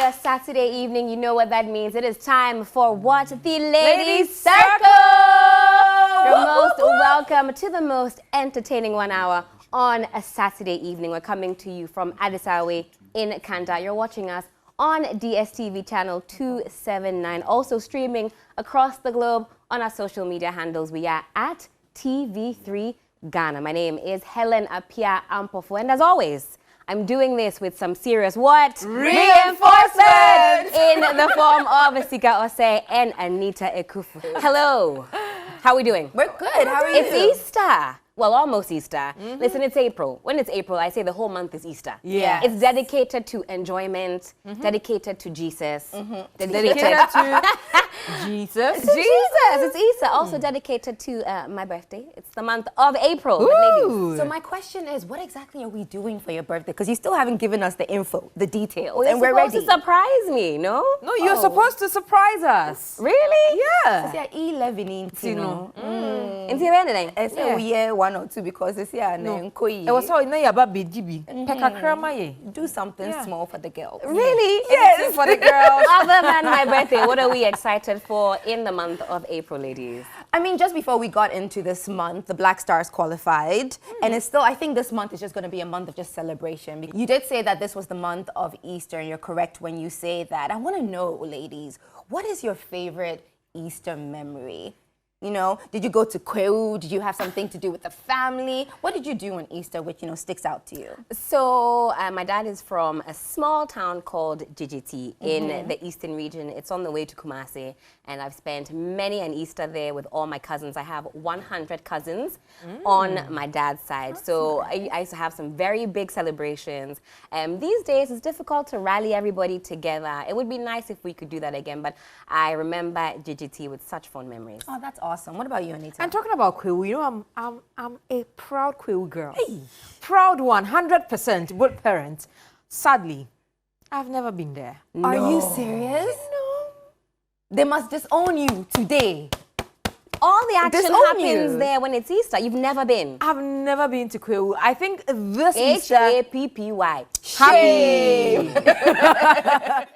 a Saturday evening, you know what that means. It is time for what? The Ladies Circle! You're most welcome to the most entertaining 1 hour on a Saturday evening. We're coming to you from Adisawe in Kanda. You're watching us on DSTV channel 279. Also streaming across the globe on our social media handles. We are at TV3 Ghana. My name is Helen Apia Ampofo, and as always, I'm doing this with some serious what? Reinforcement! In the form of Sika Ose and Anita Ekufu. Hello. How are we doing? We're good. How are you? It's Easter. Well, almost Easter. Listen, it's April. When it's April, I say the whole month is Easter. Yeah. It's dedicated to enjoyment, dedicated to Jesus, dedicated to Jesus. It's Easter. Also dedicated to my birthday. It's the month of April. Ladies. So my question is, what exactly are we doing for your birthday? Because you still haven't given us the info, the details, Well, and we're supposed ready. to surprise me, no? No, you're supposed to surprise us. Really? Yeah. Yeah, 11 in Into anything? I say we hear 1 or 2 because it's here No. and It was all in the about BGB. do something Yeah. small for the girls. Really? Yes, for the girls. Other than my birthday, what are we excited for in the month of April, ladies? I mean, just before we got into this month, the Black Stars qualified. And it's still, I think this month is just going to be a month of just celebration. You did say that this was the month of Easter, and you're correct when you say that. I want to know, ladies, what is your favorite Easter memory? You know, did you go to Kweu? Did you have something to do with the family? What did you do on Easter which, sticks out to you? So my dad is from a small town called Jijiti in the eastern region. It's on the way to Kumasi, and I've spent many an Easter there with all my cousins. I have 100 cousins on my dad's side. So I used to have some very big celebrations. These days, it's difficult to rally everybody together. It would be nice if we could do that again, but I remember Jijiti with such fond memories. Oh, that's awesome. What about you, Anita? And talking about Kweu, I'm a proud Kweu girl. Hey. Proud one, 100%, both parents. Sadly, I've never been there. Are you serious? No. They must disown you today. All the action Disown happens you. there when it's Easter. You've never been. I've never been to Kweu. I think this Easter... H-A-P-P-Y. Happy.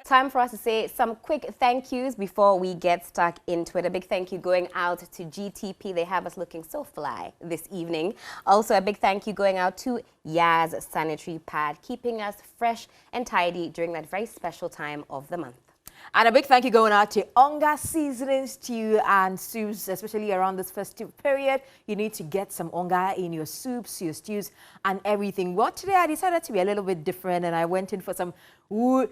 Time for us to say some quick thank yous before we get stuck into it. A big thank you going out to GTP. They have us looking so fly this evening. Also, a big thank you going out to Yaz Sanitary Pad, keeping us fresh and tidy during that very special time of the month. And a big thank you going out to Onga Seasoning Stew and Soups, especially around this festive period. You need to get some Onga in your soups, your stews, and everything. Well, today I decided to be a little bit different, and I went in for some woody.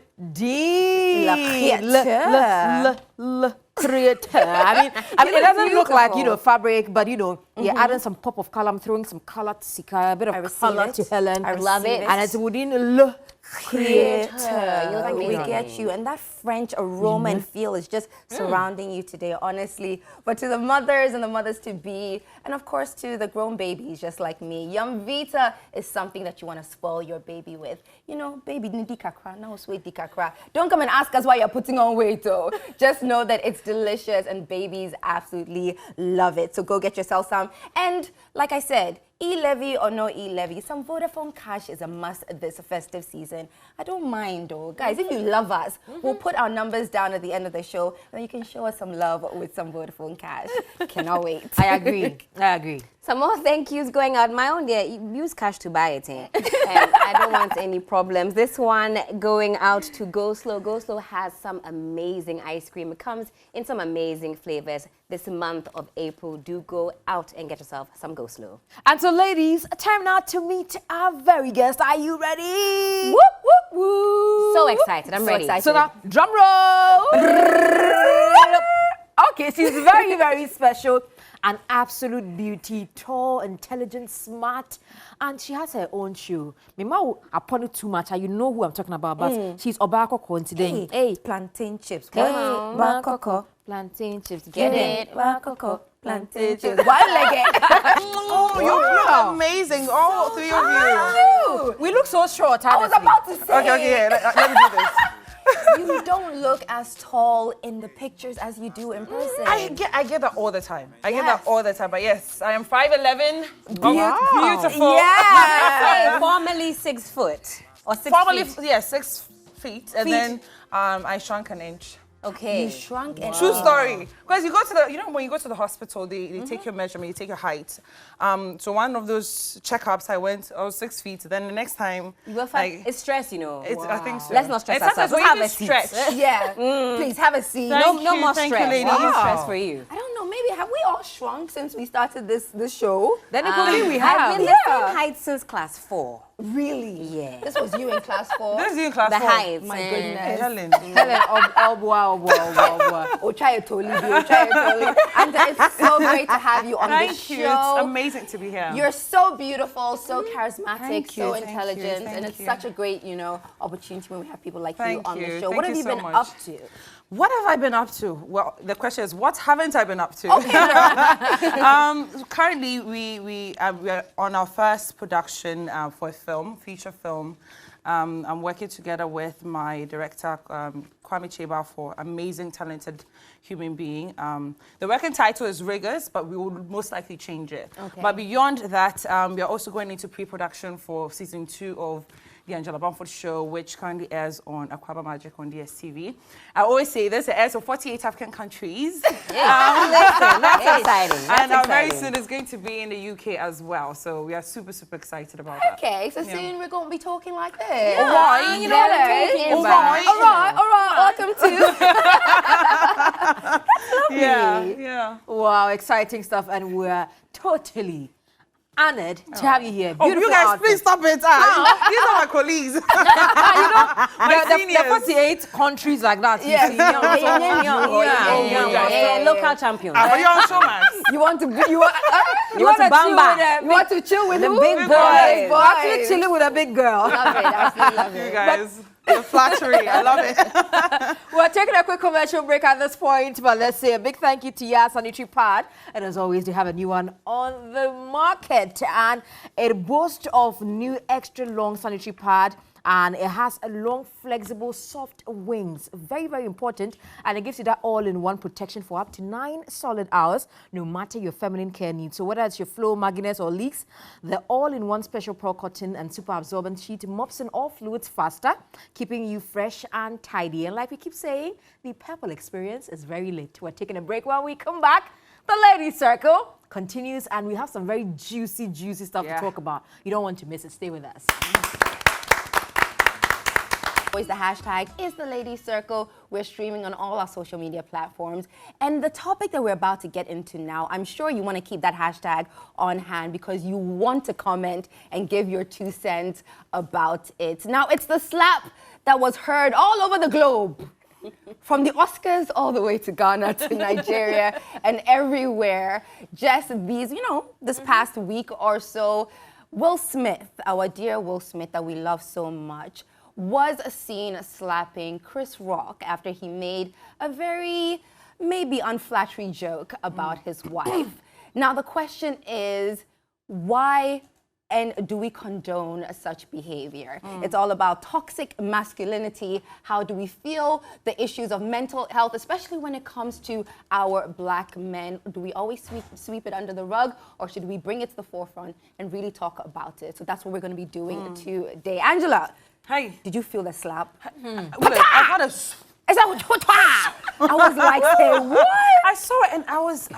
Creator. I mean, it doesn't look like, fabric, but, you're adding some pop of color. I'm throwing some color to Sika, a bit of color to Helen. I love it. And it's within Creator. We get you. And that French aroma and feel is just surrounding you today, honestly. But to the mothers and the mothers-to-be, and of course to the grown babies just like me, Yum Vita is something that you want to spoil your baby with. Baby, now sweet dikakra. Don't come and ask us why you're putting on weight, though. Just know that it's delicious and babies absolutely love it. So go get yourself some. And like I said, e-levy or no e-levy, some Vodafone cash is a must this festive season. I don't mind though. Guys, if you love us, we'll put our numbers down at the end of the show, and you can show us some love with some Vodafone cash. Cannot wait. I agree. Some more thank yous going out. My own dear, use cash to buy it. I don't want any problems. This one going out to Go Slow. Go Slow has some amazing ice cream. It comes in some amazing flavors. This month of April, do go out and get yourself some Go Slow. And so, ladies, time now to meet our very guest. Are you ready? Whoop, whoop, whoop. So excited. I'm ready. excited. So now, drum roll. Okay, she's very, very special. An absolute beauty, tall, intelligent, smart, and she has her own show. Mima, upon it too much, you know who I'm talking about, but she's Obako Coincident. Hey, plantain chips. Come on. Bakoko. Plantain chips, Get it. Bakoko. Plantain chips. One-legged. Oh, you look amazing, all three of you. We look so short, I was about to say. Okay, let me do this. You don't look as tall in the pictures as you do in person. I get that all the time. I get that all the time. But yes, I am 5'11". Beautiful. Yeah. Formerly 6 foot. Or 6 Formerly, feet. yeah, 6 feet, and then I shrunk an inch. Okay. You shrunk and True story. Because you go to the, when you go to the hospital, they take your measurement, you take your height. So one of those checkups, I was 6 feet. Then the next time, You will find it's stress, you know. I think so. Let's not stress It's ourselves. sometimes Let's when have you a seat. stretch. Yeah. Please have a seat. No more Thank stress. you, ladies. No Wow. stress for you. I don't know. Maybe have we all shrunk since we started this show? Then we I've have. been the same height since class 4. Really? Yeah. This was you in class 4. This is you in class The 4. height. My goodness. Helen. Helen, Oh, try it, Toli. And it's so great to have you on the Thank you. show. It's amazing to be here. You're so beautiful, so charismatic, Thank you, so thank you, intelligent, thank and it's you. such a great, opportunity when we have people like you Thank on the you. show. Thank What have you you so been much. up to? What have I been up to? Well, the question is, what haven't I been up to? Currently, we are on our first production for a film, feature film. I'm working together with my director, Kwame Cheba, for amazing, talented human being. The working title is Rigors, but we will most likely change it. Okay. But beyond that, we are also going into pre-production for season 2 of The Angela Bamford Show, which currently airs on Aquaba Magic on DSTV. I always say this, it airs in 48 African countries. Listen, that's exciting. And very soon it's going to be in the UK as well. So we are super, super excited about that. Okay, so soon we're going to be talking like this. All right. You know what I'm talking All about. right. All right. Welcome to. Yeah. Wow, exciting stuff, and we're totally honored to have you here. Oh, you Beautiful guys, outfit. please stop it. These are my colleagues. The 48 countries like that. you Yes. see. Local champion. But you're on Showmax. You want to be, you want want to chill bamba. with them. You want to chill with The who? big Big boys. boys. Actually chilling with a big girl. Love it. Absolutely love You it. guys, the flattery. I love it. We're taking a quick commercial break at this point, but let's say a big thank you to Yas Sanitary Pad. And as always, they have a new one on the market. And it boasts of new extra long sanitary pad. And it has a long, flexible, soft wings. Very, very important. And it gives you that all-in-one protection for up to 9 solid hours, no matter your feminine care needs. So whether it's your flow, mugginess, or leaks, the all-in-one special pearl cotton and super absorbent sheet mops in all fluids faster, keeping you fresh and tidy. And like we keep saying, the purple experience is very lit. We're taking a break. When we come back, the Ladies Circle continues, and we have some very juicy, juicy stuff to talk about. You don't want to miss it. Stay with us. Always the hashtag is the Ladies Circle. We're streaming on all our social media platforms. And the topic that we're about to get into now, I'm sure you want to keep that hashtag on hand because you want to comment and give your 2 cents about it. Now, it's the slap that was heard all over the globe. From the Oscars all the way to Ghana to Nigeria and everywhere. Just these, this past week or so, Will Smith, our dear Will Smith that we love so much, was seen slapping Chris Rock after he made a very maybe unflattering joke about his wife. Now the question is, why and do we condone such behavior? It's all about toxic masculinity. How do we feel the issues of mental health, especially when it comes to our Black men? Do we always sweep it under the rug, or should we bring it to the forefront and really talk about it? So that's what we're going to be doing today. Angela, Hey. did you feel the slap? Look, I had a... Is that what I was like, say what? I saw it and I was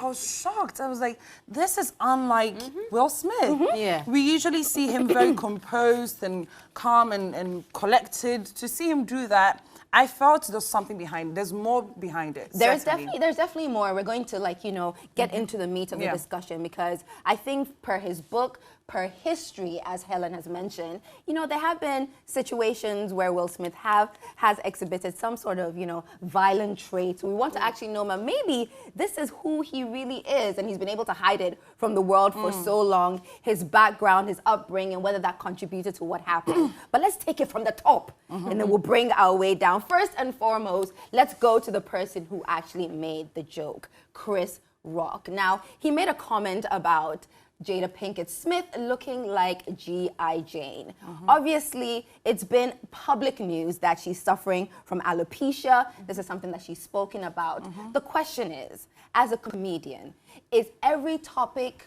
shocked. I was like, this is unlike Will Smith. Yeah. We usually see him very composed and calm and collected. To see him do that, I felt there's something behind it. There's more behind it. There's certainly. definitely more. We're going to get into the meat of the discussion because I think per his book, per history, as Helen has mentioned, there have been situations where Will Smith has exhibited some sort of, violent traits. We want to actually know, maybe this is who he really is, and he's been able to hide it from the world for so long, his background, his upbringing, whether that contributed to what happened. But let's take it from the top, and then we'll bring our way down. First and foremost, let's go to the person who actually made the joke, Chris Rock. Now, he made a comment about Jada Pinkett Smith looking like G.I. Jane. Obviously, it's been public news that she's suffering from alopecia. This is something that she's spoken about. The question is, as a comedian, is every topic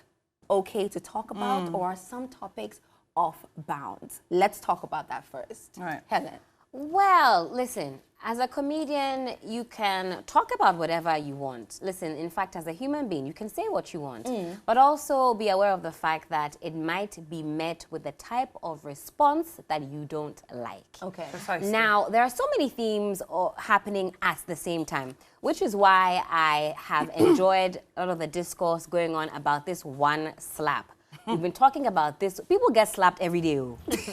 okay to talk about, or are some topics off bounds? Let's talk about that first. All right. Helen. Well, listen, as a comedian, you can talk about whatever you want. Listen, in fact, as a human being, you can say what you want, but also be aware of the fact that it might be met with the type of response that you don't like. Okay. Precisely. Now, there are so many themes happening at the same time, which is why I have enjoyed a lot of the discourse going on about this one slap. We've been talking about this. People get slapped every day.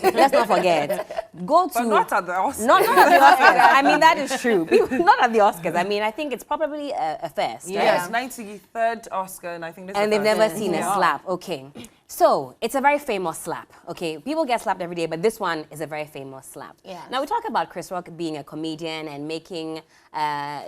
Let's not forget. Go to... But not at the Oscars. Not at the Oscars. I mean, that is true. Not at the Oscars. I mean, I think it's probably a first. Yes, 93rd Oscar, and I think this is And the they've never first. seen a slap. Okay. So, it's a very famous slap. Okay. People get slapped every day, but this one is a very famous slap. Yes. Now, we talk about Chris Rock being a comedian and making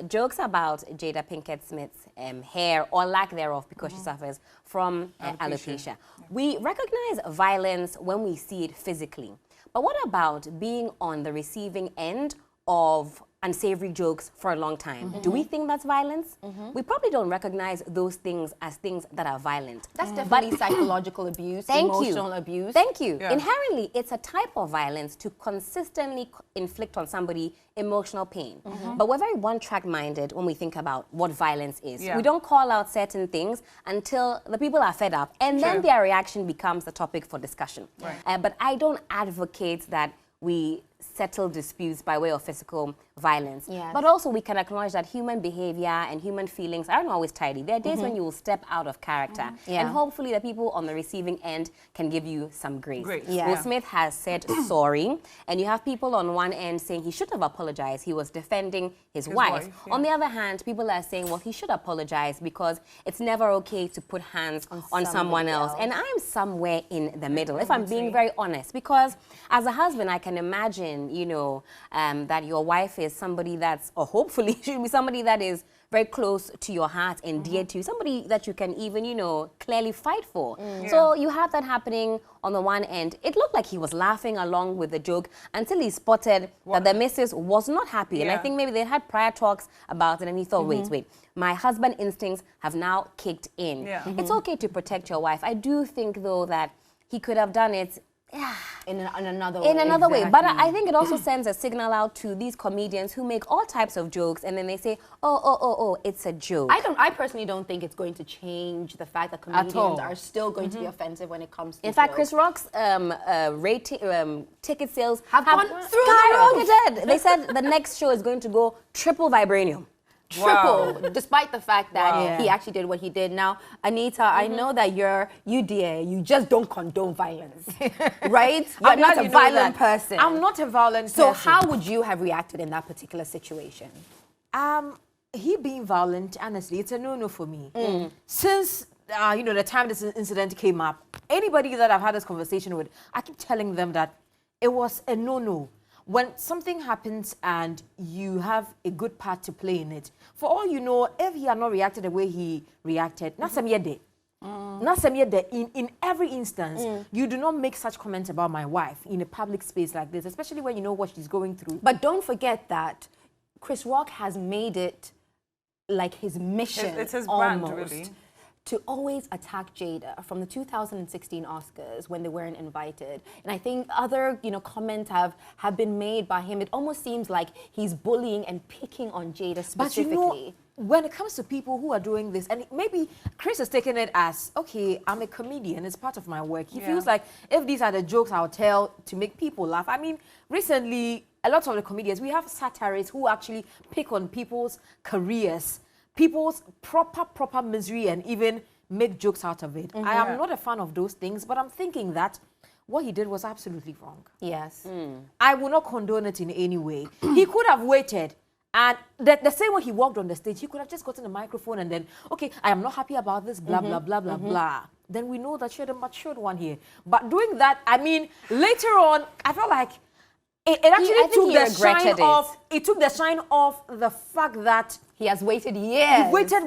jokes about Jada Pinkett Smith's hair or lack thereof because she suffers from alopecia. We recognize violence when we see it physically. But what about being on the receiving end of unsavory jokes for a long time? Do we think that's violence? We probably don't recognize those things as things that are violent. That's definitely psychological abuse, emotional abuse. Thank you. Yeah. Inherently, it's a type of violence to consistently inflict on somebody emotional pain. But we're very one-track minded when we think about what violence is. Yeah. We don't call out certain things until the people are fed up, and then their reaction becomes the topic for discussion. Right. But I don't advocate that we settle disputes by way of physical violence. Yes. But also we can acknowledge that human behavior and human feelings aren't always tidy. There are days when you will step out of character. Yeah. And hopefully the people on the receiving end can give you some grace. Yeah. Will Smith has said sorry, and you have people on one end saying he should have apologized. He was defending his wife. Yeah. On the other hand, people are saying, well, he should apologize because it's never okay to put hands on someone else. And I'm somewhere in the middle, if I'm being very honest, because as a husband, I can imagine, you know, that your wife is somebody that's, or hopefully should be somebody that is very close to your heart and dear to you, somebody that you can even, you know, clearly fight for. So you have that happening on the one end. It looked like he was laughing along with the joke until he spotted that the missus was not happy. And I think maybe they had prior talks about it, and he thought, wait, my husband instincts have now kicked in. It's okay to protect your wife. I do think, though, that he could have done it in another way. in another way. But I think it also sends a signal out to these comedians who make all types of jokes, and then they say, oh, it's a joke. I personally don't think it's going to change the fact that comedians are still going to be offensive when it comes to In fact, jokes. Chris Rock's ticket sales have gone through skyrocketed. They said the next show is going to go triple vibranium. Triple, despite the fact that he Yeah. actually did what he did. Now, Anita, I know that you just don't condone violence, right? You're not a violent person. I'm not a violent So person. how would you have reacted in that particular situation? He being violent, honestly, it's a no-no for me. Since, you know, the time this incident came up, anybody that I've had this conversation with, I keep telling them that it was a no-no. When something happens and you have a good part to play in it, for all you know, if he had not reacted the way he reacted, not some yet in every instance, you do not make such comments about my wife in a public space like this, especially when you know what she's going through. But don't forget that Chris Rock has made it like his mission, It's his brand, almost, really. to always attack Jada from the 2016 Oscars when they weren't invited. And I think other, you know, comments have been made by him. It almost seems like he's bullying and picking on Jada specifically. But you know, when it comes to people who are doing this, and maybe Chris has taken it as, okay, I'm a comedian, it's part of my work. He feels like if these are the jokes I'll tell to make people laugh. I mean, recently, a lot of the comedians, we have satirists who actually pick on people's careers, people's proper misery, and even make jokes out of it. I am not a fan of those things, but I'm thinking that what he did was absolutely wrong. Yes. I will not condone it in any way. He could have waited, and the same way he walked on the stage, he could have just gotten a microphone and then, okay, I am not happy about this, blah, blah, blah, blah, blah. Then we know that you're the matured one here. But doing that, I mean, later on, I felt like it actually took the shine off. It took the shine off the fact that He has waited years. he waited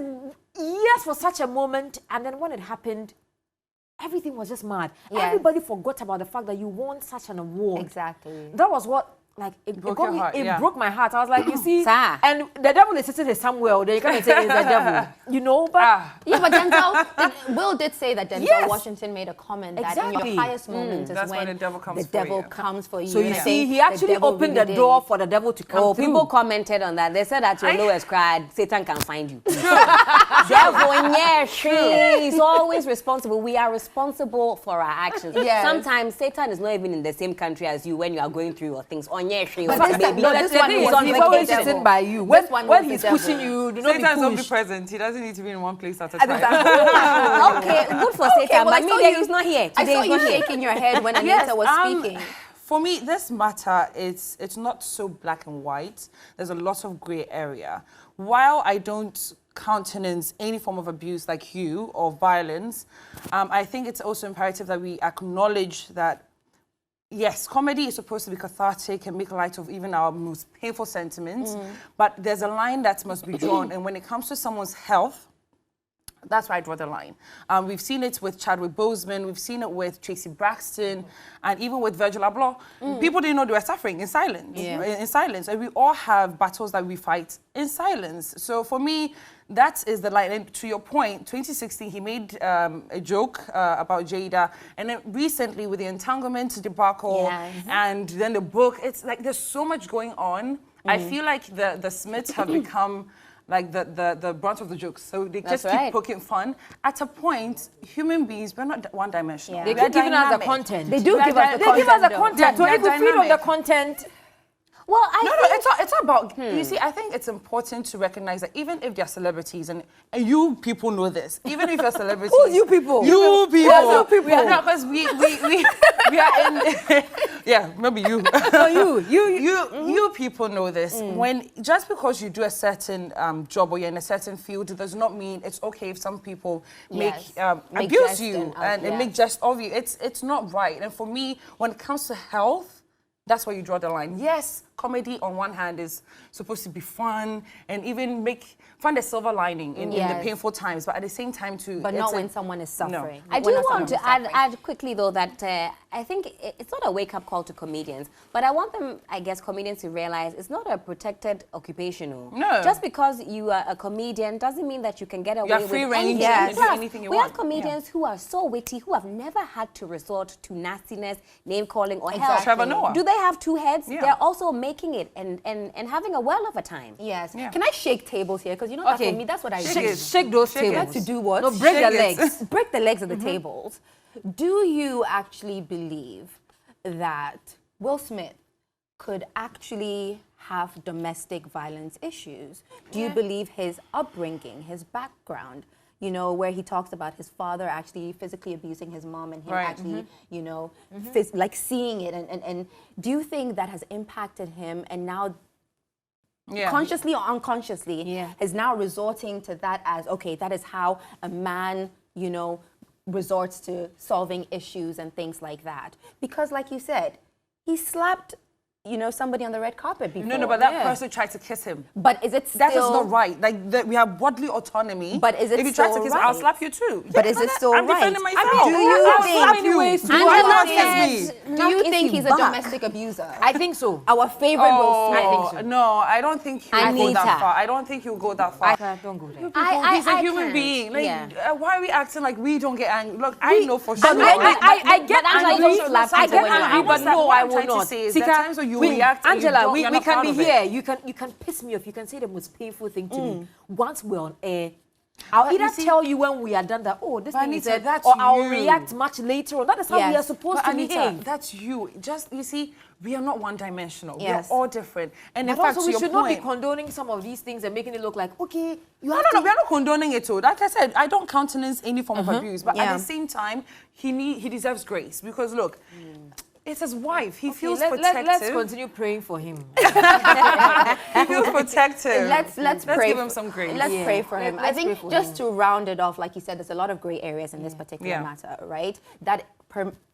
years for such a moment, and then when it happened, everything was just mad. Yes. Everybody forgot about the fact that you won such an award. Exactly. That was what like it broke your heart, it broke my heart. I was like, you see, Sir. and the devil is sitting there somewhere. Then you come and say it's the devil, you know. But yeah, but Will did say that Denzel Yes. Washington made a comment that Exactly. in your highest moments is That's when the devil comes for you. comes for you. so you And I see, think he the actually devil opened really the did. door for the devil to come through. People commented on that. They said at your lowest cried, Satan can find you. Therefore, yeah, he's always responsible. We are responsible for our actions. Yes. Sometimes Satan is not even in the same country as you when you are going through your things. On yeah, But this The one thing was is, on he's always vacation. sitting by you. This one When was he's the devil. pushing you, do not Satan's be only pushed. present. He doesn't need to be in one place at a At time. the time. Okay, good for Satan, well, I but saw me, you- he's not here. I Today saw he's you not here. shaking your head when Anita was speaking. For me, this matter, it's not so black and white. There's a lot of gray area. While I don't countenance any form of abuse like you or violence, I think it's also imperative that we acknowledge that, yes, comedy is supposed to be cathartic and make light of even our most painful sentiments, but there's a line that must be drawn. And when it comes to someone's health, that's where I draw the line. We've seen it with Chadwick Boseman, we've seen it with Tracy Braxton, and even with Virgil Abloh. People didn't know they were suffering in silence. In silence. And we all have battles that we fight in silence. So for me, that is the line. And to your point, 2016, he made a joke about Jada. And then recently with the entanglement debacle and then the book, it's like there's so much going on. I feel like the Smiths have become like the brunt of the jokes. So they just keep poking fun. At a point, human beings, we're not one-dimensional. They We are keep giving us the dynamic. content. They do give us the They content. give us the though. content. So We are if we feed on the dynamic. content, Well, I No, think it's all about, you see, I think it's important to recognize that even if they're celebrities, and you people know this, even if you're celebrities. Who's you people? You people. Who's you people? No, because we are in, yeah, maybe you. no, You people know this. When, just because you do a certain job or you're in a certain field, does not mean it's okay if some people make Make abuse jest you and and make jest of you. It's not right. And for me, when it comes to health, that's where you draw the line. Yes, comedy on one hand is supposed to be fun and even find a silver lining in the painful times, but at the same time too. But not when someone is suffering. I do want to add quickly though that I think it's not a wake-up call to comedians, but I want them, I guess, comedians to realize it's not a protected occupation. No. Just because you are a comedian doesn't mean that you can get away with free rein anything. to do Plus, anything you we want. have comedians who are so witty, who have never had to resort to nastiness, name-calling, or Exactly. help. Trevor Noah. Do they have two heads? Yeah. They're also making it and having a well of a time. Yes. Yeah. Can I shake tables here? Because you know that Okay. for me, that's what I do. shake those Shake it. tables. To do what? No, break Shake the it. legs. Break the legs of the tables. Do you actually believe that Will Smith could actually have domestic violence issues? Do you believe his upbringing, his background, you know, where he talks about his father actually physically abusing his mom and him actually, you know, like seeing it, and do you think that has impacted him and now consciously or unconsciously is now resorting to that as, okay, that is how a man, you know, resorts to solving issues and things like that? Because like you said, he slapped, you know, somebody on the red carpet before. No, but that person tried to kiss him. But is it still... That is not right. Like, we have bodily autonomy. But is it if you try to still kiss me, I'll right? slap you too. But is it still I'm right? defending myself. I mean, do you I'll think- slap you. Angela Kiss said, me. Do you knock think if he's you a back. domestic abuser? I think so. Our favorite Will Smith. I think so. No, I don't think he'll go Anita. that far. I don't think he'll go that far. Don't go there. He's a human can't. being. Like, Yeah. why are we acting like we don't get angry? Look, I know for But sure. I get But Angela, angry. you don't slap I people get when you're angry, angry. but no, What I I'm will trying to not. say is Sika, there are times where you react and you Angela, don't- we you're can not proud be of it. here. You can piss me off. You can say the most painful thing to me. Once we're on air, I'll either tell you when we are done that, oh, this thing is Anita, said, that's or I'll you. react much later on. That is how we Yes. are supposed But to Anita, behave. that's you. Just, you see, we are not one-dimensional. Yes. We're all different. And in But fact, also, to we your should point, not be condoning some of these things and making it look like, okay, you No, have no, to... we are not condoning it all. Like I said, I don't countenance any form of abuse. But at the same time, he deserves grace. Because look, it's his wife. He feels protected. Let's continue praying for him. He feels protected. Let's pray. give him some grace. Let's Yeah. pray for him. I Let's think pray for just him. to round it off, like you said, there's a lot of gray areas in this particular Yeah. matter, right? That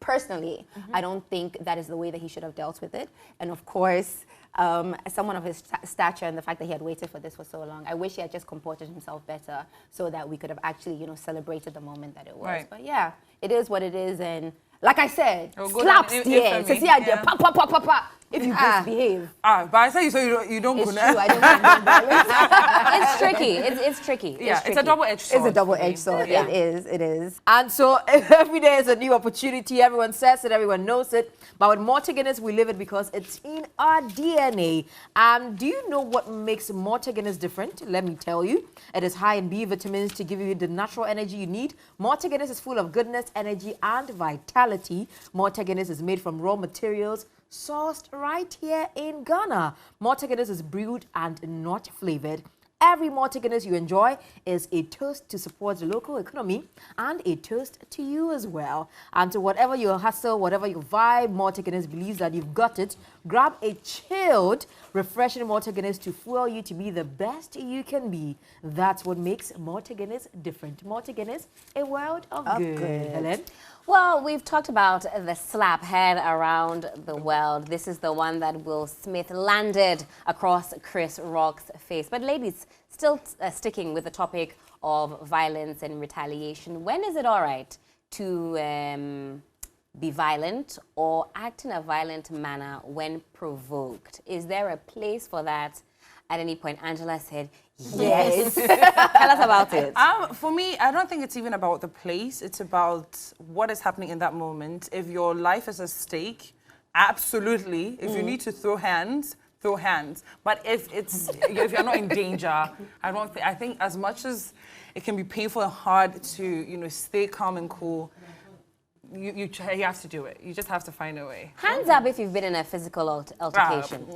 personally, I don't think that is the way that he should have dealt with it. And of course, as someone of his stature and the fact that he had waited for this for so long, I wish he had just comported himself better so that we could have actually, you know, celebrated the moment that it was. Right. But yeah, it is what it is, and like I said, It'll go slaps down in the air. infamy. So see, I did pa pa pa pa pa. if you misbehave. But I say so you don't It's gonna. true, I don't condone violence. It's tricky. It's tricky. Yeah, it's tricky. a double-edged sword. It's a double-edged sword. Yeah. It is. And so every day is a new opportunity. Everyone says it, everyone knows it. But with Mortiganus, we live it because it's in our DNA. Do you know what makes Mortiganus different? Let me tell you. It is high in B vitamins to give you the natural energy you need. Mortiganus is full of goodness, energy, and vitality. Mortiganus is made from raw materials sourced right here in Ghana. Mortiganus is brewed and not flavored. Every Mortiganus you enjoy is a toast to support the local economy and a toast to you as well. And to whatever your hustle, whatever your vibe, Mortiganus believes that you've got it. Grab a chilled, refreshing Mortiganus to fuel you to be the best you can be. That's what makes Mortiganus different. Mortiganus, a world of good. Helen? Well, we've talked about the slap head around the world. This is the one that Will Smith landed across Chris Rock's face. But ladies, still sticking with the topic of violence and retaliation, when is it all right to be violent or act in a violent manner when provoked? Is there a place for that at any point? Angela said, yes. Tell us about it. For me, I don't think it's even about the place. It's about what is happening in that moment. If your life is at stake, absolutely. If you need to throw hands, throw hands. But if you're not in danger, I think as much as it can be painful and hard to stay calm and cool, you have to do it. You just have to find a way. Hands up if you've been in a physical altercation.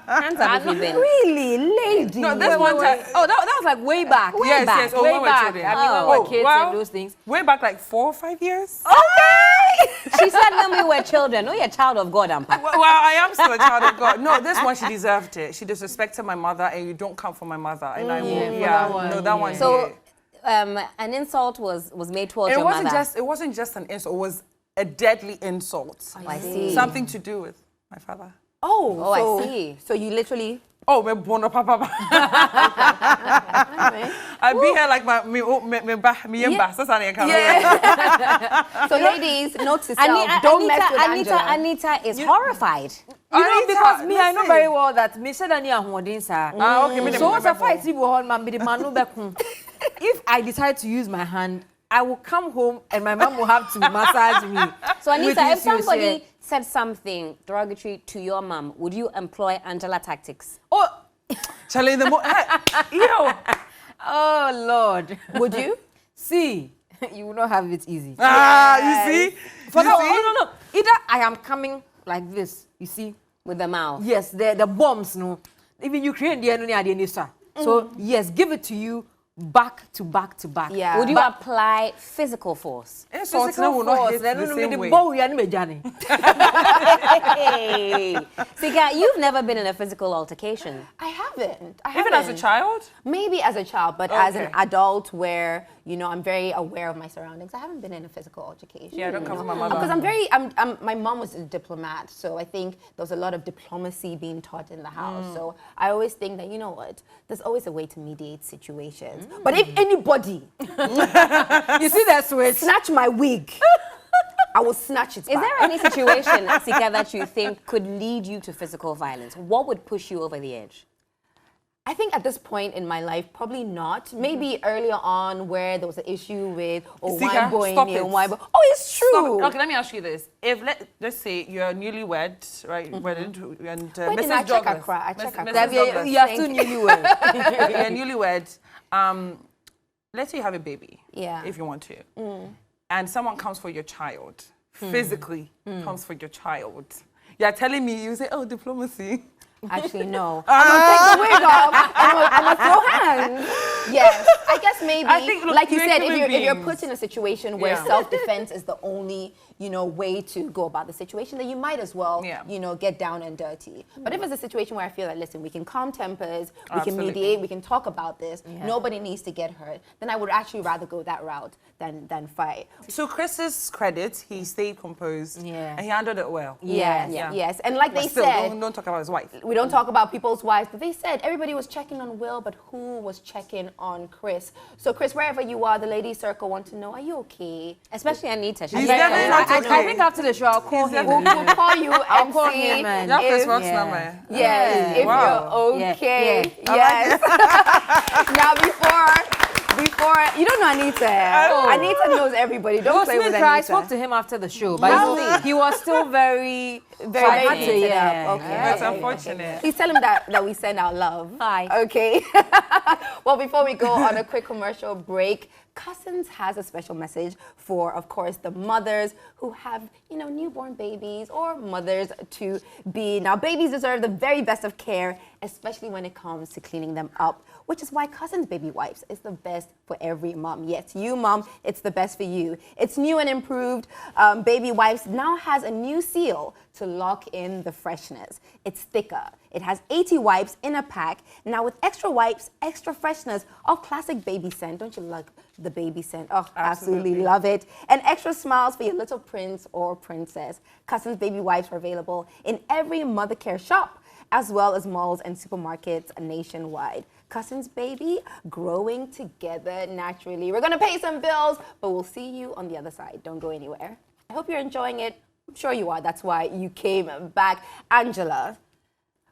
Hands up if you've been. Really, lady. No, this one time. Oh, that was like way back. Yes, back. yes. Oh, way when we were back. children. I mean, when we were kids and those things. Way back like 4 or 5 years. Okay! She said when we were children. Oh, you're a child of God, Ampa. Well, I am still a child of God. No, this one, she deserved it. She disrespected my mother, and you don't come for my mother. And I will. That one. So, an insult was made towards your mother. It wasn't just an insult. It was a deadly insult. I see. Something to do with my father. Oh, I see. So you literally... Oh, me bono papa. I be here like me yemba. So ladies, note to self, don't mess with Angela. Anita is horrified. You know, because me, I know very well that me said Ania Huadinsa. Okay, so what's a fight if I decide to use my hand, I will come home and my mom will have to massage me. So Anita, if somebody said something derogatory to your mom, would you employ Angela tactics? Oh, Charlie, oh Lord. Would you? See, you will not have it easy. You see? No. Either I am coming like this, you see. With the mouth. Yes, the bombs, no. Even Ukraine, they are so yes, give it to you. Back to back to back. Yeah. Would you apply physical force? Physical force. Hey. Sika, you've never been in a physical altercation. I haven't. Even as a child? Maybe as a child, but as an adult where, I'm very aware of my surroundings. I haven't been in a physical altercation. Yeah, I don't come from my mother. Because my mom was a diplomat, so I think there was a lot of diplomacy being taught in the house. So I always think that, there's always a way to mediate situations. But if anybody, you see that switch? Snatch my wig, I will snatch it back. Is there any situation, Sika, that you think could lead you to physical violence? What would push you over the edge? I think at this point in my life, probably not. Maybe earlier on where there was an issue with, wine boy, oh, it's true. Okay, let me ask you this. If, let's say you're newlywed, right? Wedded, and Mrs. I Douglas. You are still newlywed. You're newlywed. Let's say you have a baby. Yeah. If you want to. And someone comes for your child. Physically comes for your child. You're telling me, you say, oh, diplomacy. Actually, no. I'm going to take the wig off. I'm going to throw hands. Yes. I guess maybe, like you said, if you're put in a situation where self-defense is the only, way to go about the situation, then you might as well, get down and dirty. But if it's a situation where I feel like, listen, we can calm tempers, we can mediate, we can talk about this, nobody needs to get hurt, then I would actually rather go that route than fight. So Chris's credit, he stayed composed. Yeah. And he handled it well. Yes. And like they still, said... Don't talk about his wife. We don't talk about people's wives, but they said everybody was checking on Will, but who was checking on Chris. So Chris, wherever you are, the ladies circle want to know, are you okay? Especially Anita. He's definitely not okay. I think after the show, I'll call him. We'll call you I'll and call see him and- Yeah, Chris if, wants number. yes, if Wow. you're okay. Yeah. Yes. Now before you don't know Anita. Anita knows everybody. Don't play with Anita. I spoke to him after the show, but he was still very Very yeah. Okay. That's unfortunate. Please tell him that we send our love. Hi. Okay. Well, before we go on a quick commercial break, Cousins has a special message for, of course, the mothers who have, newborn babies or mothers to be. Now, babies deserve the very best of care, especially when it comes to cleaning them up, which is why Cousins Baby Wipes is the best for every mom. Yes, you, mom, it's the best for you. It's new and improved. Baby Wipes now has a new seal to lock in the freshness. It's thicker. It has 80 wipes in a pack. Now with extra wipes, extra freshness of classic baby scent. Don't you like the baby scent? Oh, absolutely love it. And extra smiles for your little prince or princess. Cousins Baby Wipes are available in every mother care shop, as well as malls and supermarkets nationwide. Cousins Baby, growing together naturally. We're gonna pay some bills, but we'll see you on the other side. Don't go anywhere. I hope you're enjoying it. I'm sure you are. That's why you came back. Angela,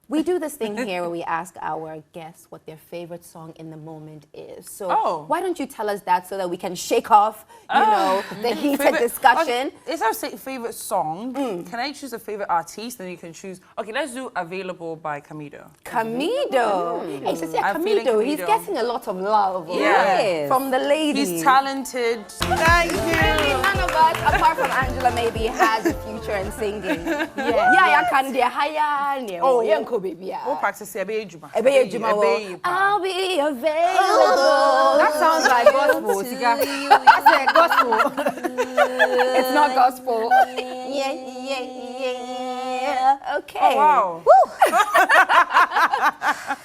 we do this thing here where we ask our guests what their favorite song in the moment is. So why don't you tell us that so that we can shake off, the heated discussion. Is our favorite song? Can I choose a favorite artist? Then you can choose. Okay, let's do Available by Camido. Camido. Hey, so I'm feeling Camido, he's Camido. getting a lot of love Yes. from the ladies. He's talented. Thank you. None of us, apart from Angela, maybe has a future in singing. Yeah, can be higher. Oh, yeah, baby. We'll practice it. I'll be available. That sounds like gospel. I said gospel. It's not gospel. Yeah. Okay. Oh, wow.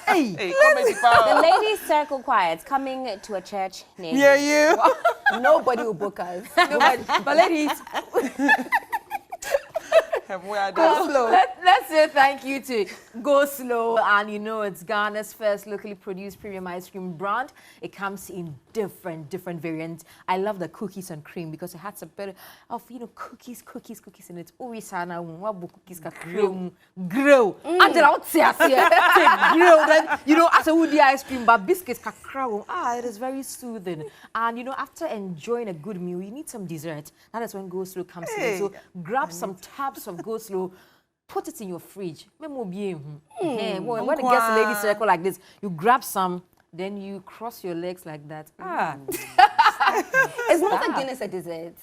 Hey, The ladies circle choir. It's coming to a church near you. Yeah, you. Nobody will book us. But ladies, let's say thank you to Go Slow, and it's Ghana's first locally produced premium ice cream brand. It comes in different variants. I love the cookies and cream because it has a bit of cookies in it. Urisana, wabu cookies ka cream grow. And then out here, grow. Then as a woody ice cream, but biscuits ka crow. It is very soothing. And after enjoying a good meal, you need some dessert. That is when Go Slow comes in. So grab some tabs of Go Slow. Put it in your fridge. When it gets a lady circle like this, you grab some, then you cross your legs like that. Is Malta Guinness a dessert?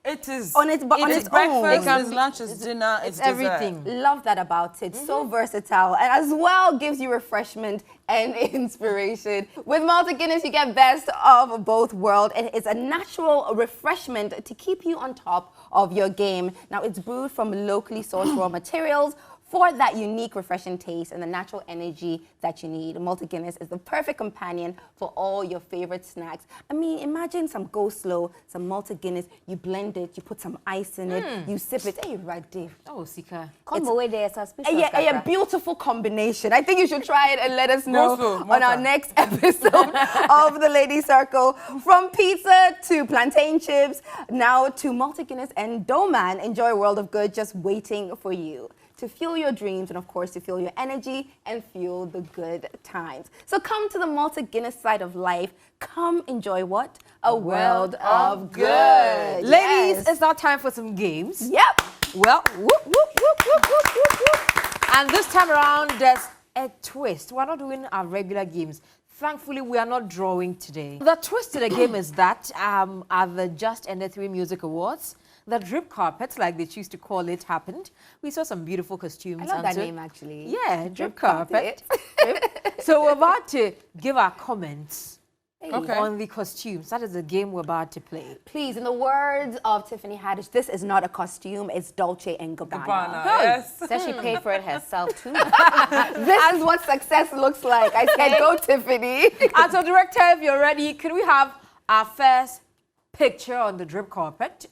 It is. On its breakfast, own. it's lunch, it's dinner, it's everything. Love that about it. So versatile, and as well gives you refreshment and inspiration. With Malta Guinness, you get best of both worlds. It is a natural refreshment to keep you on top of your game. Now, it's brewed from locally sourced raw materials for that unique, refreshing taste and the natural energy that you need. Malta Guinness is the perfect companion for all your favorite snacks. I mean, imagine some Go Slow, some Malta Guinness, you blend it, you put some ice in it, you sip it. Hey, right there. Oh, Sika. Combo way there, suspicious. A beautiful combination. I think you should try it and let us know on our next episode of the Lady Circle. From pizza to plantain chips, now to Malta Guinness and Doman. Enjoy a world of good just waiting for you to fuel your dreams and, of course, to fuel your energy and fuel the good times. So come to the Malta Guinness side of life. Come enjoy what? A world of good. Ladies, it's now time for some games. Yep. Well, whoop, whoop, whoop, whoop, whoop, whoop, whoop. And this time around, there's a twist. We're not doing our regular games. Thankfully, we are not drawing today. The twist to the game is that at the just ended 3 music awards, the drip carpet, like they choose to call it, happened. We saw some beautiful costumes. I love that name, actually. Yeah, drip carpet. So we're about to give our comments on the costumes. That is the game we're about to play. Please, in the words of Tiffany Haddish, this is not a costume, it's Dolce & Gabbana. Yes. Says she paid for it herself too. This is what success looks like. I said, go, Tiffany. And so, director, if you're ready, can we have our first picture on the drip carpet?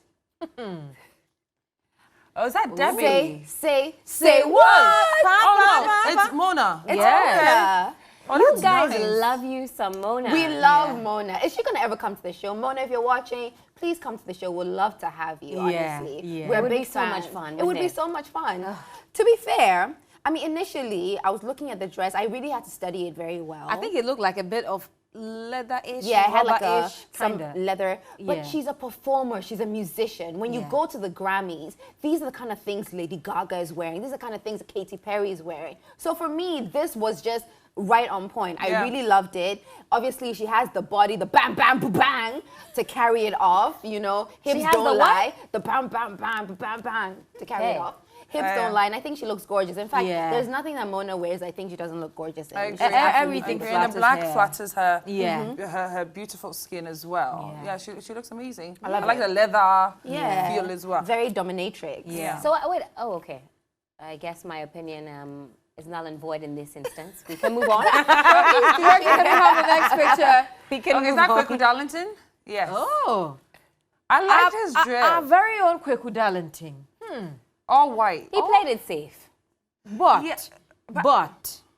Oh, is that Debbie? Say what? Oh, no, it's Mona. It's Mona. Oh, You that's guys nice. love you some Mona. We love Mona. Is she gonna ever come to the show? Mona, if you're watching, please come to the show. We'd love to have you, Yeah, honestly. yeah. We're It would big be so fans. much fun, It would wouldn't be it? so much fun. To be fair, I mean, initially, I was looking at the dress. I really had to study it very well. I think it looked like a bit of leather-ish, yeah, it had like rubber-ish, some kinda. leather. But Yeah. she's a performer. She's a musician. When you Yeah. go to the Grammys, these are the kind of things Lady Gaga is wearing. These are the kind of things Katy Perry is wearing. So for me, this was just right on point. I Yeah. really loved it. Obviously, she has the body, the bam, bam, bam, bang to carry it off. You know, hips has don't the what? lie. The bam, bam, bam, bam, bam to carry it Hey. off. Hips Yeah. don't lie, and I think she looks gorgeous. In fact, Yeah. there's nothing that Mona wears I think she doesn't look gorgeous in. I She's agree. absolutely Everything And gorgeous. the flatters black her. flatters her. Yeah. Her beautiful skin as well. Yeah. Yeah, she looks amazing. I love like it. the leather Yeah. feel as well. Very dominatrix. Yeah. So wait. Oh, okay. I guess my opinion is null and void in this instance. We can move on. Can we have the next picture? We can Okay, is move that on. Kweku Darlington? Yes. Oh. I like his dress. Our very own Kweku Darlington. All white. He played it safe. But, Yeah,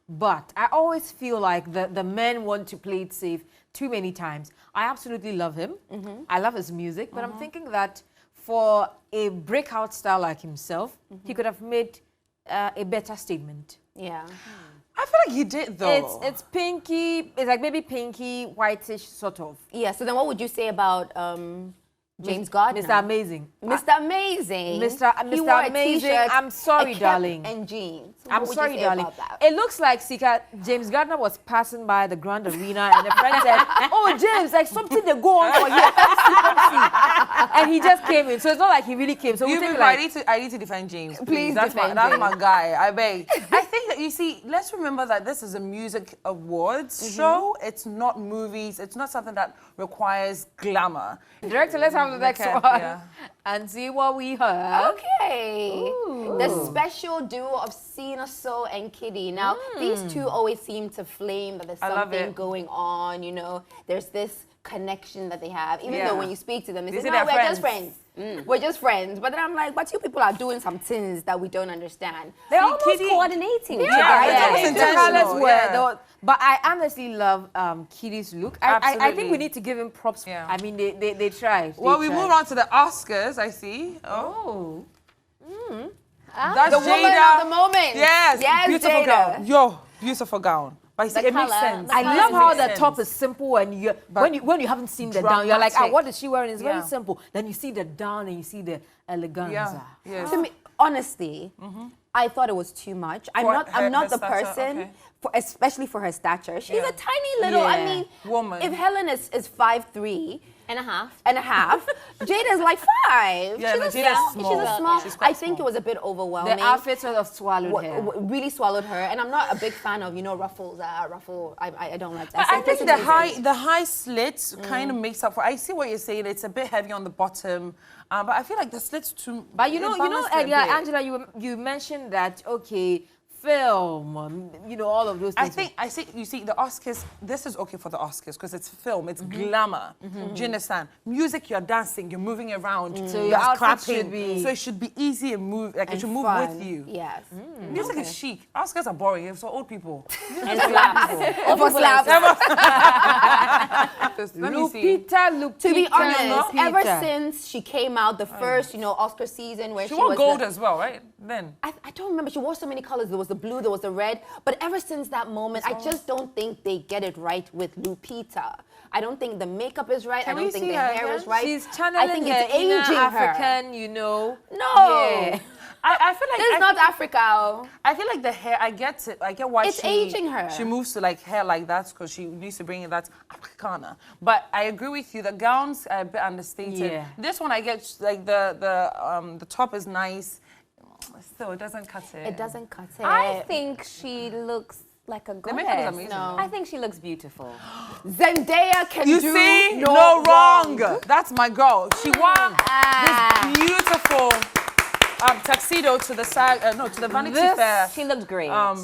but I always feel like the men want to play it safe too many times. I absolutely love him. I love his music, but I'm thinking that for a breakout star like himself, he could have made a better statement. Yeah. I feel like he did though. It's pinky, it's like maybe pinky, whitish sort of. Yeah, so then what would you say about James Gardner? Mr. Amazing. Mr. Amazing. Mr. He wore a Amazing, t-shirt, I'm sorry, a cap, darling. and jeans. I'm What would sorry, you say darling. about that? It looks like Sika, James Gardner was passing by the Grand Arena and a friend said, "Oh, James, like something they go on for here. Come see." And he just came in. So it's not like he really came. So we You think mean, like, I need to defend James. Please that's defend that's James. my guy. I beg. I think that you see. Let's remember that this is a music awards show. It's not movies. It's not something that requires glamour. Director, let's have the next Okay, one yeah. and see what we heard. Okay. The special duo of Sina So and Kitty. Now, these two always seem to flame that there's I love something it. going on, you know. There's this connection that they have. Even Yeah. though when you speak to them, they They say, say no, they're we're just friends." friends. We're just friends. But then I'm like, but you people are doing some things that we don't understand. They're almost Kitty- coordinating. Yeah, together. it's almost the intentional, colours were- yeah. they were- but I honestly love Kitty's look. I think Absolutely. we need to give him props. Yeah. I mean, they tried. Well, They we tried. move on to the Oscars. I see. Oh. That's The woman Jada. of the moment. Yes, Yes, beautiful Jada. gown. Yo, beautiful gown. But you see, The it makes colour, sense. the I colours love how makes the sense. top is simple and when you haven't seen the down, you're like, Dramatic. what is she wearing? It's very Yeah. simple. Then you see the down and you see the eleganza. Yeah. Yes. To me, honestly, I thought it was too much. I'm For not her the stature, person, okay. especially for her stature. She's Yeah. a tiny little, I Yeah. mean, Woman. if Helen is 5'3" And a half. and a half, Jada's like 5. Yeah, no, she's, a Jada's small, small. she's a small. She's quite I think small. it was a bit overwhelming. The outfit sort of swallowed her. Really swallowed her, and I'm not a big fan of ruffles. I don't like that. I think Simplicity the high slits kind of makes up for. I see what you're saying. It's a bit heavy on the bottom, but I feel like the slits too. But it balanced it a yeah, bit. Angela, you mentioned that, okay, film, all of those things. I think you see the Oscars. This is okay for the Oscars because it's film, it's glamour. Do you understand? Music, you're dancing, you're moving around, So you're your outfit clapping. should be- So it should be easy and move. Like it and should move fun. with you. Yes. Music is chic. Oscars are boring. It's for old people. And slaps. For slaps. Let me see. Lupita, To be honest, Lupita. ever since she came out, the first, Oscar season where She she wore was gold the, as well, right? Then. I don't remember. She wore so many colors. There was the blue, there was the red. But ever since that moment, I just don't think they get it right with Lupita. I don't think the makeup is right. Can I don't we think see the her hair again? is right. She's I channeling think her it's inner aging her. African, No. Yeah. I feel like This is not Africa. I feel like the hair. I get it. I get why It's aging her. She moves to like hair like that because she needs to bring in that Africana. But I agree with you. The gowns are a bit understated. Yeah. This one I get like the top is nice. Still, it doesn't cut it. It doesn't cut it. I think she looks like a makeup is goddess. amazing. No. I think she looks beautiful. Zendaya can You do see, no wrong. That's my girl. She wore Ah. this beautiful tuxedo to the to the Vanity Fair. She looked great. But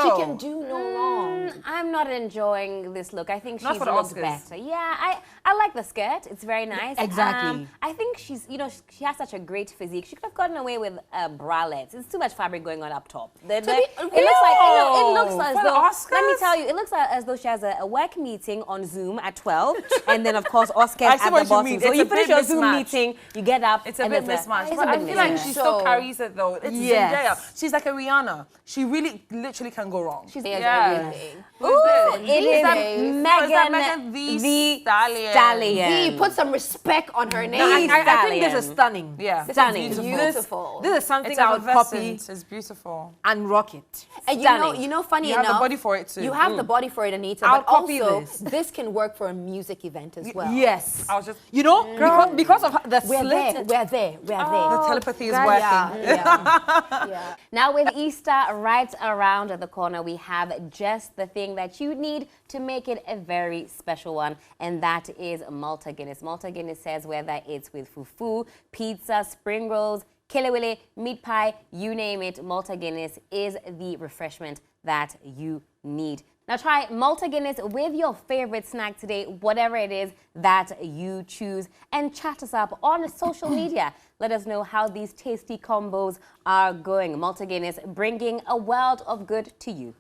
she can do no wrong. I'm not enjoying this look. I think Not she's for the looked Oscars. better. Yeah, I like the skirt. It's very nice. Exactly. I think she's, she has such a great physique. She could have gotten away with bralettes. It's too much fabric going on up top. It looks like, it looks as For the though, Oscars? let me tell you, it looks as though she has a work meeting on Zoom at 12, and then of course Oscars I see at what the you bottom. mean. So It's you a finish bit your Zoom mismatched. meeting, you get up, It's a and bit there's mismatched. it's But a I bit feel like mismatched. she still carries it though. It's Yes. Zendaya. She's like a Rihanna. She really, literally can go wrong. She's everything. Who's this? It is Megan Megan the Stallion. Stallion. Put some respect on her name. I think this is stunning. Yeah. Stunning. Beautiful. This is something It's I would copy effervescent. It's beautiful. and rock it. And Stunning. funny You enough, have the body for it too. you have the body for it, Anita. I'll but copy also, this. can work for a music event as well. Yes. I was just. Because of the We're slit. there. The telepathy is Yeah, working. yeah. Now with Easter right around the corner, we have just the thing that you need to make it a very special one, and that is Malta Guinness. Malta Guinness says whether it's with fufu, pizza, spring rolls, kelewele, meat pie, you name it, Malta Guinness is the refreshment that you need. Now try Malta Guinness with your favorite snack today, whatever it is that you choose, and chat us up on social media. Let us know how these tasty combos are going. Malta Guinness, bringing a world of good to you.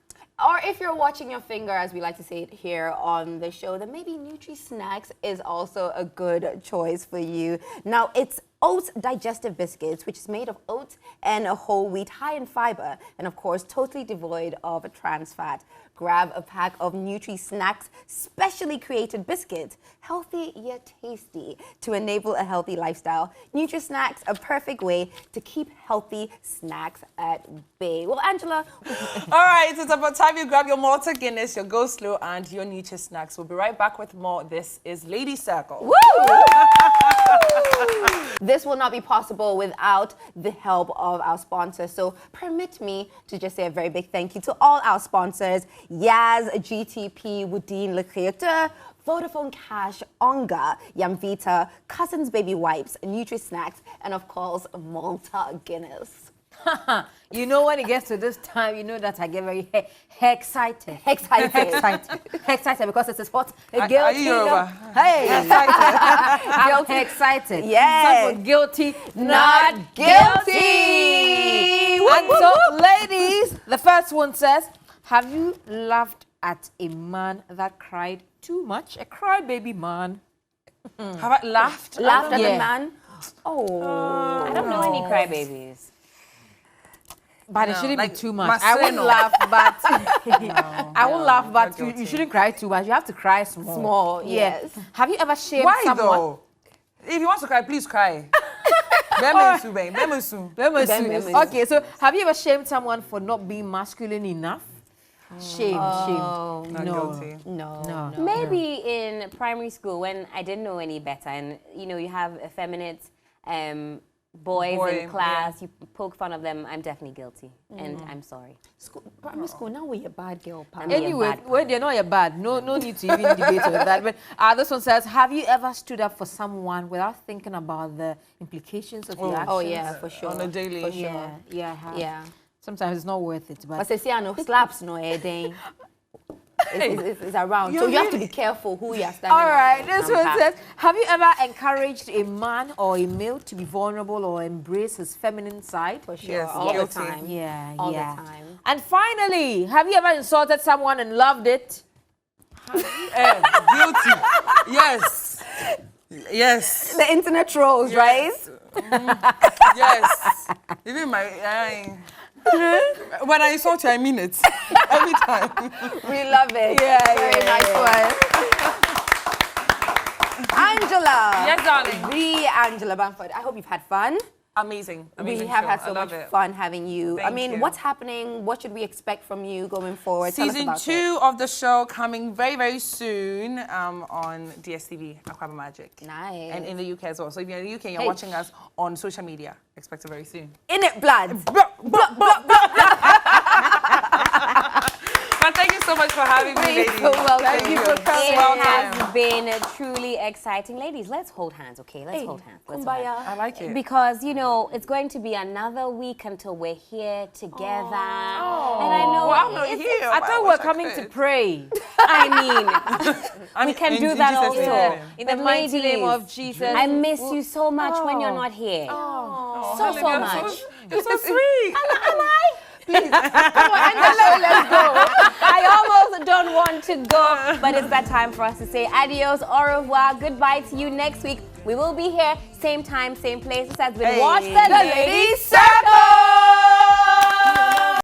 Or if you're watching your finger, as we like to say it here on the show, then maybe Nutri Snacks is also a good choice for you. Now, it's Oats Digestive Biscuits, which is made of oats and a whole wheat, high in fiber, and of course, totally devoid of trans fat. Grab a pack of Nutri Snacks specially created biscuits, healthy yet tasty, to enable a healthy lifestyle. Nutri Snacks, a perfect way to keep healthy snacks at bay. Well, Angela, All right, it's about time you grab your Malta Guinness, your Go Slow, and your Nutri Snacks. We'll be right back with more. This is Lady Circle. this will not be possible without the help of our sponsors. So permit me to just say a very big thank you to all our sponsors: Yaz, GTP, Woodine, Le Créateur, Vodafone Cash, Onga, Yamvita, Cousins Baby Wipes, Nutri Snacks, and of course, Malta Guinness. You know, when it gets to this time, you know that I get very excited. Excited because it is what? Are you Yoruba? Hey! I'm excited. Yes. Time for guilty, not guilty. And so, ladies, the first one says, have you laughed at a man that cried too much? A crybaby man. Have I laughed? Laughed at Yeah. the man? Oh. I don't know any crybabies. But it No, shouldn't like be too much. I won't Marcelo. laugh, but I won't laugh, but not you guilty. shouldn't cry too much. You have to cry small. Small, yes. Have you ever shamed Why someone? though? If you want to cry, please cry. Bemesu, babe. Bemesu. Bemesu. Okay, so have you ever shamed someone for not being masculine enough? Shamed. Not No. guilty. No. Maybe in primary school when I didn't know any better, and you have effeminate boys Boy, in class, you poke fun of them. I'm definitely guilty, and I'm sorry. Primary school, now we're a bad girl, Pam. Yeah, Anyway, bad. well, they're not your bad. No need to even debate with that. But this one says, have you ever stood up for someone without thinking about the implications of your actions? Oh, yeah, for sure. On a daily. For sure. Yeah, I have. Yeah. Sometimes it's not worth it, But but say, see, I know slaps no heading. It's around. So you have to be careful who you're standing. all right. This one Pam. says, have you ever encouraged a man or a male to be vulnerable or embrace his feminine side? For sure. Yes, All the guilty. time. Yeah, All yeah. the time. And finally, have you ever insulted someone and loved it? Guilty. Yes. Yes. The internet trolls, right? Yes. Even when I insult you, I mean it. Every time. We love it. Very nice one. Angela. Yes, darling. The Angela Bamford. I hope you've had fun. Amazing. We Amazing have show. had I so love much it. fun having you. Thank I mean, you. what's happening? What should we expect from you going forward? Tell us Season about 2 of the show coming very, very soon on DSTV, Aquaba Magic. Nice. And in the UK as well. So if you're in the UK and you're Hey. watching us on social media, expect it very soon. In it, blood. But thank you so much for having me, ladies. so welcome. Thank you for coming. It has been truly exciting. Ladies, let's hold hands, okay? Let's hold hands. Let's hold hands. I like it. Because, you know, it's going to be another week until we're here together. And I know Well, I'm not here. I thought we were coming to pray. I mean, we can do that Jesus' name, also. amen. In the But mighty name ladies, of Jesus. I miss you so much when you're not here. So much. You're so sweet. Am I? Please, come on, end the show, let's go. I almost don't want to go, but it's that time for us to say adios, au revoir, goodbye to you next week. We will be here, same time, same place. This has been Watch the Ladies Circle.